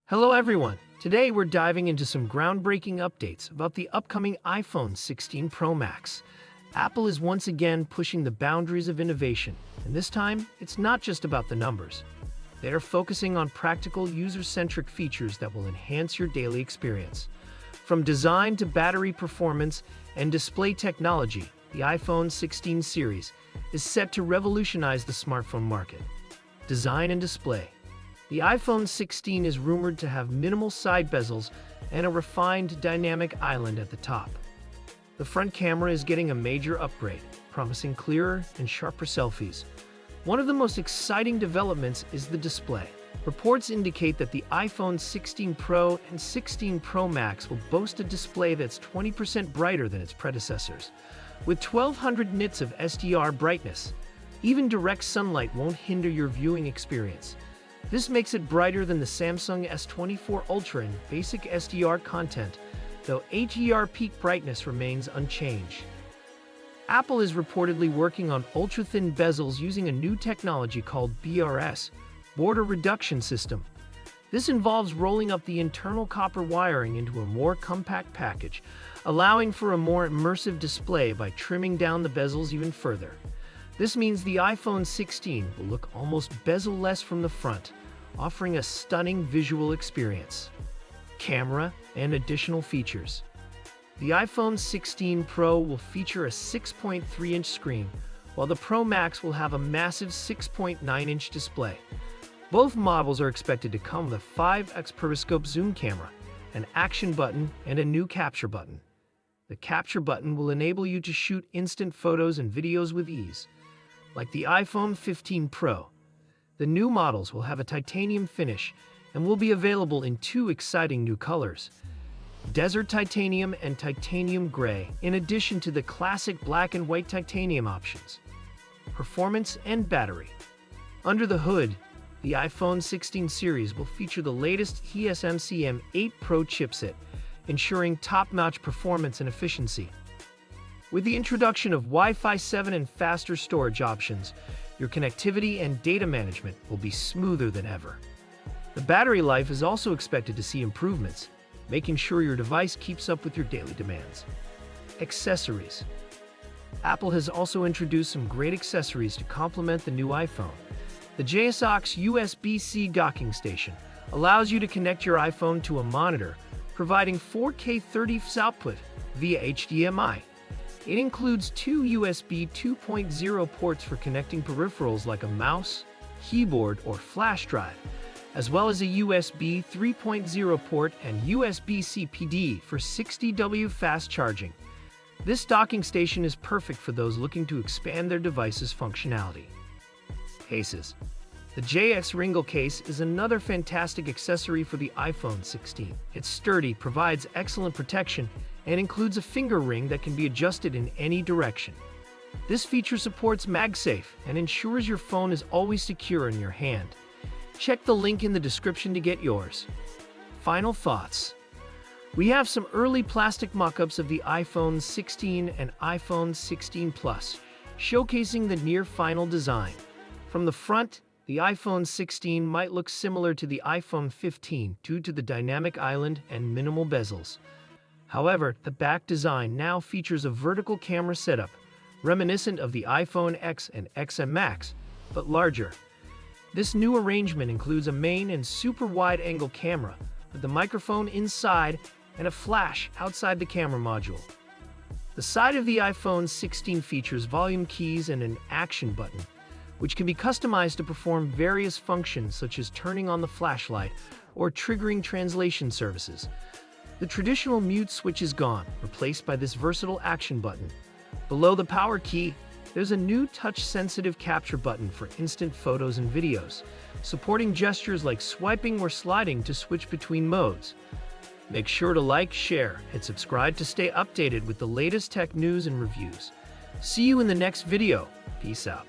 Hello everyone! Today we're diving into some groundbreaking updates about the upcoming iPhone 16 Pro Max. Apple is once again pushing the boundaries of innovation, and this time it's not just about the numbers. They are focusing on practical, user-centric features that will enhance your daily experience. From design to battery performance and display technology, the iPhone 16 series is set to revolutionize the smartphone market. Design and display. The iPhone 16 is rumored to have minimal side bezels and a refined dynamic island at the top. The front camera is getting a major upgrade, promising clearer and sharper selfies. One of the most exciting developments is the display. Reports indicate that the iPhone 16 Pro and 16 Pro Max will boast a display that's 20% brighter than its predecessors. With 1200 nits of SDR brightness, even direct sunlight won't hinder your viewing experience. This makes it brighter than the Samsung S24 Ultra in basic SDR content, though HDR peak brightness remains unchanged. Apple is reportedly working on ultra-thin bezels using a new technology called BRS, Border Reduction System. This involves rolling up the internal copper wiring into a more compact package, allowing for a more immersive display by trimming down the bezels even further. This means the iPhone 16 will look almost bezel-less from the front, offering a stunning visual experience. Camera and additional features. The iPhone 16 Pro will feature a 6.3-inch screen, while the Pro Max will have a massive 6.9-inch display. Both models are expected to come with a 5x periscope zoom camera, an action button, and a new capture button. The capture button will enable you to shoot instant photos and videos with ease. Like the iPhone 15 Pro, the new models will have a titanium finish and will be available in two exciting new colors: Desert Titanium and Titanium Gray, in addition to the classic black and white titanium options. Performance and battery. Under the hood, the iPhone 16 series will feature the latest TSMC M8 Pro chipset, ensuring top-notch performance and efficiency. With the introduction of Wi-Fi 7 and faster storage options, your connectivity and data management will be smoother than ever. The battery life is also expected to see improvements, making sure your device keeps up with your daily demands. Accessories. Apple has also introduced some great accessories to complement the new iPhone. The JSOX USB-C docking station allows you to connect your iPhone to a monitor, providing 4K 30 output via HDMI. It includes two USB 2.0 ports for connecting peripherals like a mouse, keyboard, or flash drive, as well as a USB 3.0 port and USB-C PD for 60W fast charging. This docking station is perfect for those looking to expand their device's functionality. Cases. The JX Ringle case is another fantastic accessory for the iPhone 16. It's sturdy, provides excellent protection, and includes a finger ring that can be adjusted in any direction. This feature supports MagSafe and ensures your phone is always secure in your hand. Check the link in the description to get yours. Final thoughts. We have some early plastic mock-ups of the iPhone 16 and iPhone 16 Plus, showcasing the near-final design. From the front, the iPhone 16 might look similar to the iPhone 15 due to the dynamic island and minimal bezels. However, the back design now features a vertical camera setup, reminiscent of the iPhone X and XM Max, but larger. This new arrangement includes a main and super wide-angle camera, with the microphone inside and a flash outside the camera module. The side of the iPhone 16 features volume keys and an action button, which can be customized to perform various functions such as turning on the flashlight or triggering translation services. The traditional mute switch is gone, replaced by this versatile action button. Below the power key, there's a new touch-sensitive capture button for instant photos and videos, supporting gestures like swiping or sliding to switch between modes. Make sure to like, share, and subscribe to stay updated with the latest tech news and reviews. See you in the next video. Peace out.